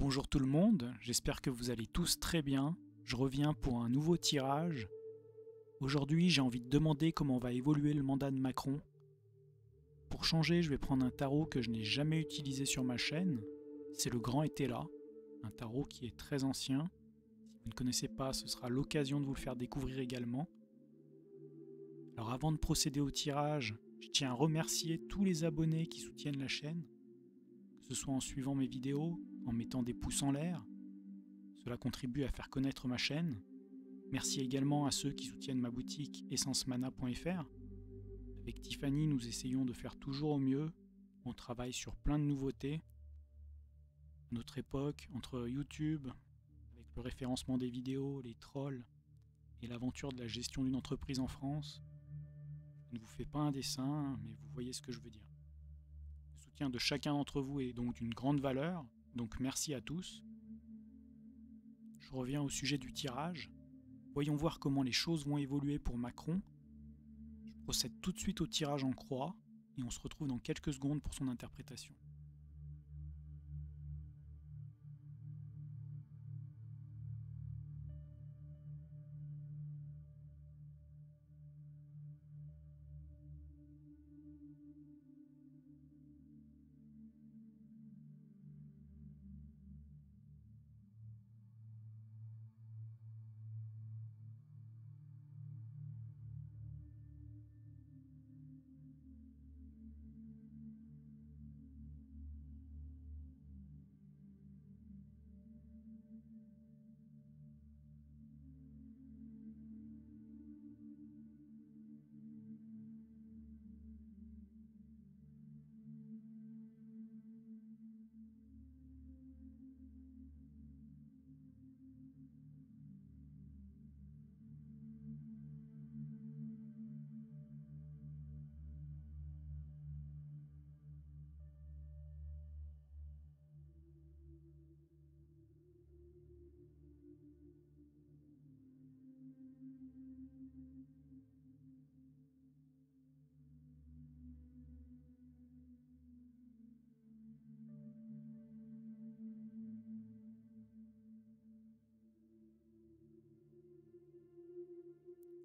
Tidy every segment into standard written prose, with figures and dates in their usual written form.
Bonjour tout le monde, j'espère que vous allez tous très bien. Je reviens pour un nouveau tirage. Aujourd'hui, j'ai envie de demander comment va évoluer le mandat de Macron. Pour changer, je vais prendre un tarot que je n'ai jamais utilisé sur ma chaîne. C'est le Grand Été là, un tarot qui est très ancien. Si vous ne connaissez pas, ce sera l'occasion de vous le faire découvrir également. Alors avant de procéder au tirage, je tiens à remercier tous les abonnés qui soutiennent la chaîne, que ce soit en suivant mes vidéos, en mettant des pouces en l'air. Cela contribue à faire connaître ma chaîne. Merci également à ceux qui soutiennent ma boutique essencemana.fr. Avec Tiffany, nous essayons de faire toujours au mieux. On travaille sur plein de nouveautés. À notre époque, entre YouTube, avec le référencement des vidéos, les trolls et l'aventure de la gestion d'une entreprise en France, je ne vous fais pas un dessin, mais vous voyez ce que je veux dire. Le soutien de chacun d'entre vous est donc d'une grande valeur, donc merci à tous. Je reviens au sujet du tirage. Voyons voir comment les choses vont évoluer pour Macron. Je procède tout de suite au tirage en croix et on se retrouve dans quelques secondes pour son interprétation.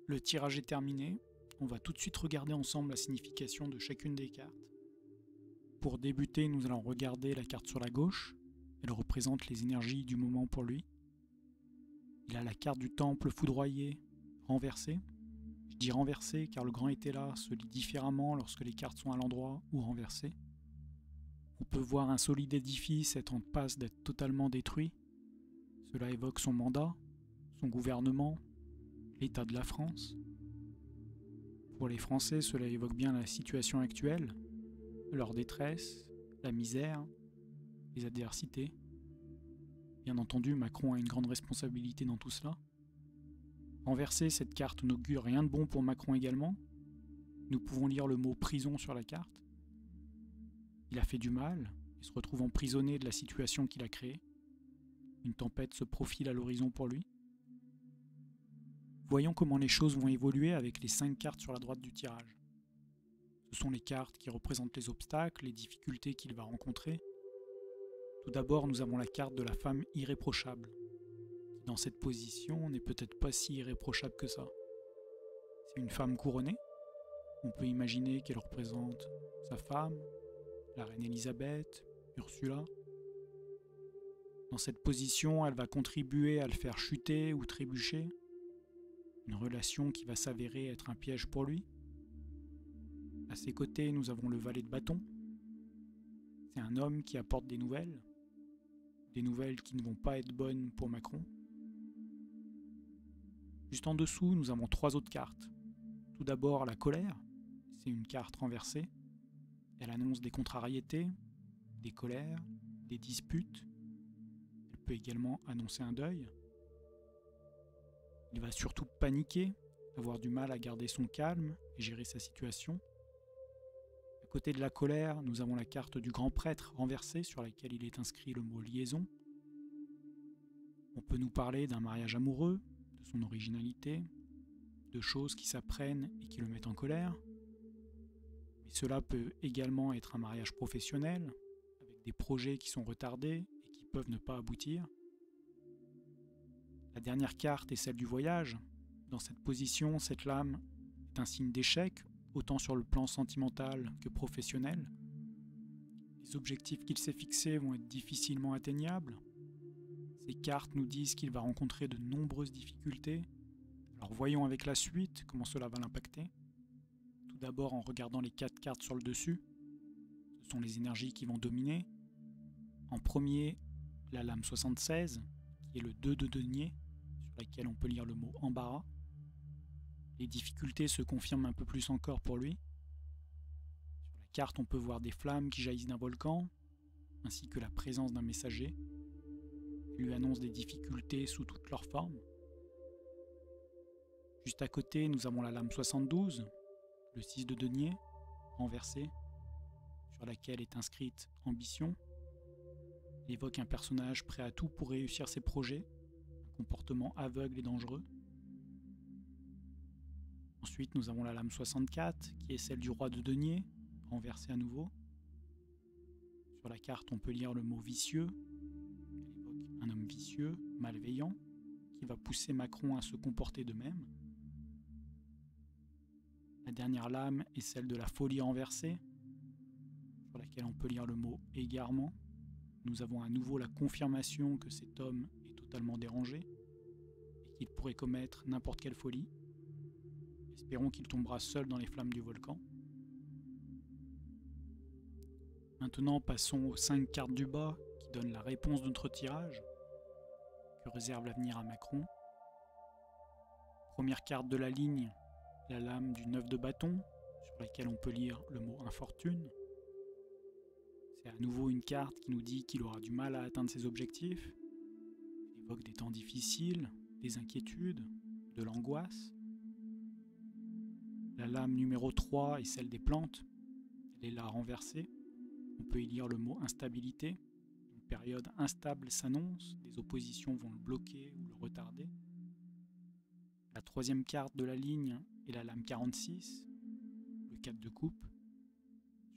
Le tirage est terminé. On va tout de suite regarder ensemble la signification de chacune des cartes. Pour débuter, nous allons regarder la carte sur la gauche. Elle représente les énergies du moment pour lui. Il a la carte du temple foudroyé renversée. Je dis renversée car le Grand Été là se lit différemment lorsque les cartes sont à l'endroit ou renversées. On peut voir un solide édifice être en passe d'être totalement détruit. Cela évoque son mandat, son gouvernement, l'état de la France. Pour les Français, cela évoque bien la situation actuelle, leur détresse, la misère, les adversités. Bien entendu, Macron a une grande responsabilité dans tout cela. Renversée, cette carte n'augure rien de bon pour Macron également. Nous pouvons lire le mot prison sur la carte. Il a fait du mal et se retrouve emprisonné de la situation qu'il a créée. Une tempête se profile à l'horizon pour lui. Voyons comment les choses vont évoluer avec les 5 cartes sur la droite du tirage. Ce sont les cartes qui représentent les obstacles, les difficultés qu'il va rencontrer. Tout d'abord, nous avons la carte de la femme irréprochable, qui dans cette position n'est peut-être pas si irréprochable que ça. C'est une femme couronnée. On peut imaginer qu'elle représente sa femme, la reine Elisabeth, Ursula. Dans cette position, elle va contribuer à le faire chuter ou trébucher. Une relation qui va s'avérer être un piège pour lui. À ses côtés, nous avons le valet de bâton. C'est un homme qui apporte des nouvelles qui ne vont pas être bonnes pour Macron. Juste en dessous, nous avons 3 autres cartes. Tout d'abord, la colère. C'est une carte renversée. Elle annonce des contrariétés, des colères, des disputes. Elle peut également annoncer un deuil. Il va surtout paniquer, avoir du mal à garder son calme et gérer sa situation. À côté de la colère, nous avons la carte du grand prêtre renversée sur laquelle il est inscrit le mot liaison. On peut nous parler d'un mariage amoureux, de son originalité, de choses qui s'apprennent et qui le mettent en colère. Mais cela peut également être un mariage professionnel, avec des projets qui sont retardés et qui peuvent ne pas aboutir. La dernière carte est celle du voyage. Dans cette position, cette lame est un signe d'échec, autant sur le plan sentimental que professionnel. Les objectifs qu'il s'est fixés vont être difficilement atteignables. Ces cartes nous disent qu'il va rencontrer de nombreuses difficultés. Alors voyons avec la suite comment cela va l'impacter. Tout d'abord en regardant les 4 cartes sur le dessus. Ce sont les énergies qui vont dominer. En premier, la lame 76, qui est le 2 de denier, sur laquelle on peut lire le mot embarras. Les difficultés se confirment un peu plus encore pour lui. Sur la carte, on peut voir des flammes qui jaillissent d'un volcan, ainsi que la présence d'un messager. Il lui annonce des difficultés sous toutes leurs formes. Juste à côté, nous avons la lame 72, le 6 de denier, renversé, sur laquelle est inscrite ambition. Il évoque un personnage prêt à tout pour réussir ses projets, un comportement aveugle et dangereux. Ensuite, nous avons la lame 64, qui est celle du roi de denier, renversée à nouveau. Sur la carte, on peut lire le mot vicieux. Elle évoque un homme vicieux, malveillant, qui va pousser Macron à se comporter de même. La dernière lame est celle de la folie renversée, sur laquelle on peut lire le mot égarement. Nous avons à nouveau la confirmation que cet homme est totalement dérangé et qu'il pourrait commettre n'importe quelle folie. Espérons qu'il tombera seul dans les flammes du volcan. Maintenant, passons aux 5 cartes du bas qui donnent la réponse de notre tirage. Que réserve l'avenir à Macron? Première carte de la ligne, la lame du 9 de bâton, sur laquelle on peut lire le mot infortune. C'est à nouveau une carte qui nous dit qu'il aura du mal à atteindre ses objectifs. Elle évoque des temps difficiles, des inquiétudes, de l'angoisse. La lame numéro 3 est celle des plantes. Elle est là renversée. On peut y lire le mot instabilité. Une période instable s'annonce, des oppositions vont le bloquer ou le retarder. La troisième carte de la ligne est la lame 46, le 4 de coupe,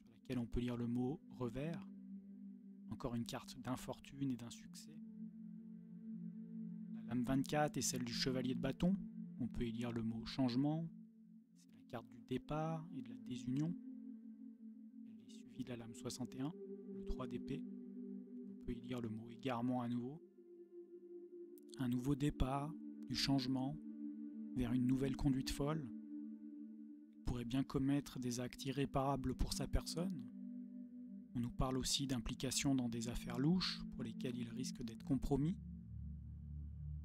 sur laquelle on peut lire le mot revers. Encore une carte d'infortune et d'insuccès. La lame 24 est celle du chevalier de bâton. On peut y lire le mot changement. C'est la carte du départ et de la désunion. Elle est suivie de la lame 61, le 3 d'épée. On peut y lire le mot égarement à nouveau. Un nouveau départ, du changement, vers une nouvelle conduite folle. Il pourrait bien commettre des actes irréparables pour sa personne. On nous parle aussi d'implication dans des affaires louches pour lesquelles il risque d'être compromis.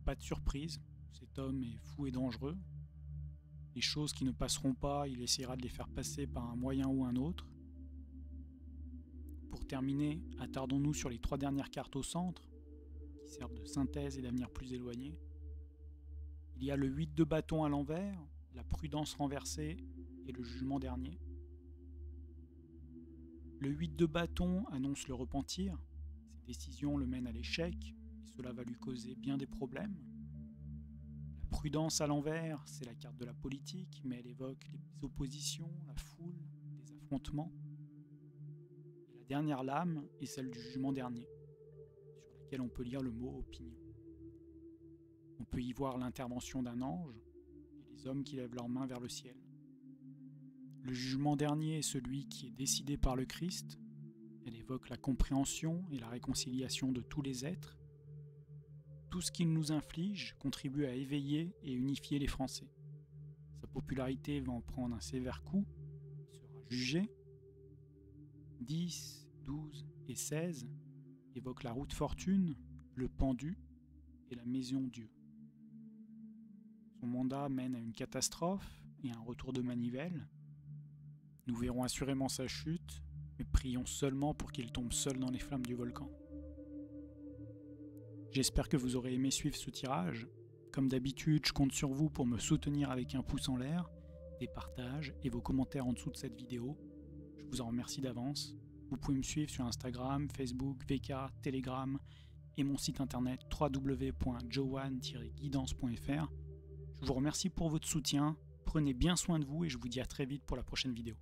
Pas de surprise, cet homme est fou et dangereux. Les choses qui ne passeront pas, il essaiera de les faire passer par un moyen ou un autre. Pour terminer, attardons-nous sur les 3 dernières cartes au centre, qui servent de synthèse et d'avenir plus éloigné. Il y a le 8 de bâton à l'envers, la prudence renversée et le jugement dernier. Le 8 de bâton annonce le repentir. Ses décisions le mènent à l'échec et cela va lui causer bien des problèmes. La prudence à l'envers, c'est la carte de la politique, mais elle évoque les oppositions, la foule, les affrontements. Et la dernière lame est celle du jugement dernier, sur laquelle on peut lire le mot opinion. On peut y voir l'intervention d'un ange et les hommes qui lèvent leurs mains vers le ciel. Le jugement dernier est celui qui est décidé par le Christ. Elle évoque la compréhension et la réconciliation de tous les êtres. Tout ce qu'il nous inflige contribue à éveiller et unifier les Français. Sa popularité va en prendre un sévère coup, il sera jugé. 10, 12 et 16 évoquent la route fortune, le pendu et la maison Dieu. Son mandat mène à une catastrophe et à un retour de manivelle. Nous verrons assurément sa chute, mais prions seulement pour qu'il tombe seul dans les flammes du volcan. J'espère que vous aurez aimé suivre ce tirage. Comme d'habitude, je compte sur vous pour me soutenir avec un pouce en l'air, des partages et vos commentaires en dessous de cette vidéo. Je vous en remercie d'avance. Vous pouvez me suivre sur Instagram, Facebook, VK, Telegram et mon site internet www.jowan-guidance.fr. Je vous remercie pour votre soutien. Prenez bien soin de vous et je vous dis à très vite pour la prochaine vidéo.